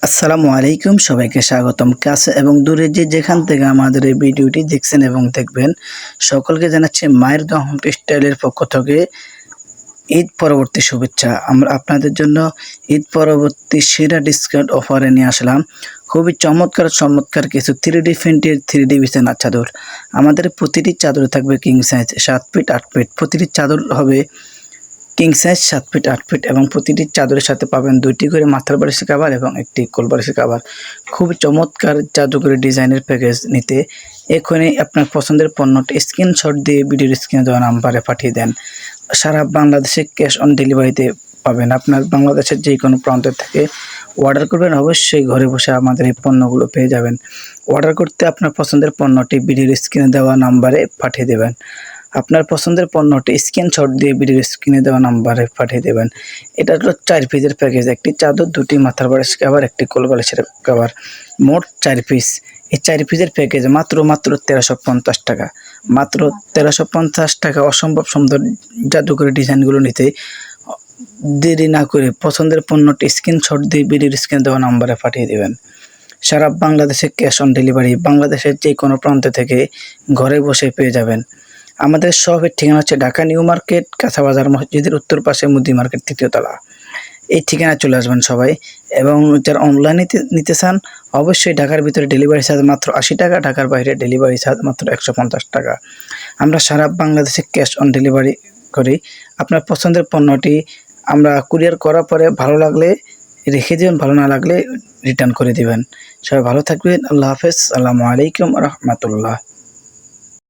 আসসালামু আলাইকুম, সবাইকে স্বাগতম। কাছে এবং দূরে যেখান থেকে আমাদের এই ভিডিওটি দেখছেন এবং দেখবেন, সকলকে জানাচ্ছি মায়ের দোয়া হোম টেক্সটাইলের পক্ষ থেকে ঈদ পরবর্তী শুভেচ্ছা। আমরা আপনাদের জন্য ঈদ পরবর্তী সেরা ডিসকাউন্ট অফারে নিয়ে আসলাম খুবই চমৎকার কিছু 3D প্রিন্টের 3D বিছানার চাদর। আমাদের প্রতিটি চাদরে থাকবে কিং সাইজ 7 ফিট 8 ফিট। প্রতিটি চাদর হবে কিং সাইজ 7 ফিট 8 ফিট এবং প্রতিটি চাদরের সাথে পাবেন 2টি করে মাথার বালিশের কভার এবং একটি কোল বালিশের কভার। খুবই চমৎকার জাদুকরি ডিজাইনের প্যাকেজ নিতে এখনই আপনার পছন্দের পণ্যটি স্ক্রিনশট দিয়ে ভিডিওর স্ক্রিনে দেওয়া নাম্বারে পাঠিয়ে দেন। সারা বাংলাদেশে ক্যাশ অন ডেলিভারিতে পাবেন। আপনার বাংলাদেশের যে কোনো প্রান্ত থেকে অর্ডার করবেন, অবশ্যই ঘরে বসে আমাদের এই পণ্যগুলো পেয়ে যাবেন। অর্ডার করতে আপনার পছন্দের পণ্যটি ভিডিওর স্ক্রিনে দেওয়া নাম্বারে পাঠিয়ে দেবেন। আপনার পছন্দের পণ্যটি স্ক্রিনশট দিয়ে ভিডিওর স্ক্রিনে দেওয়া নাম্বারে পাঠিয়ে দেবেন। এটা হলো 4 পিসের প্যাকেজ, একটি চাদর, 2টি মাথার বালিশের কভার, একটি কোল বালিশের কভার, মোট 4 পিস। এই 4 পিসের প্যাকেজ মাত্র 1350 টাকা। মাত্র 1350 টাকা। অসম্ভব সুন্দর জাদুকরি ডিজাইনগুলো নিতে দেরি না করে পছন্দের পণ্যটি স্ক্রিনশট দিয়ে ভিডিওর স্ক্রিনে দেওয়া নাম্বারে পাঠিয়ে দেবেন। সারা বাংলাদেশে ক্যাশ অন ডেলিভারি, বাংলাদেশের যে কোনো প্রান্ত থেকে ঘরে বসে পেয়ে যাবেন। আমাদের শপের ঠিকানা হচ্ছে ঢাকা নিউ মার্কেট, কাঁচাবাজার মসজিদের উত্তর পাশে মুদি মার্কেট 3য় তলা। এই ঠিকানায় চলে আসবেন সবাই। এবং যারা অনলাইনে নিতে চান, অবশ্যই ঢাকার ভিতরে ডেলিভারি চার্জ মাত্র 80 টাকা, ঢাকার বাইরে ডেলিভারি চার্জ মাত্র 150 টাকা। আমরা সারা বাংলাদেশে ক্যাশ অন ডেলিভারি করি। আপনার পছন্দের পণ্যটি আমরা কুরিয়ার করার পরে ভালো লাগলে রেখে দেবেন, ভালো না লাগলে রিটার্ন করে দেবেন। সবাই ভালো থাকবেন। আল্লাহ হাফেজ। আসসালামু আলাইকুম রহমতুল্লাহ।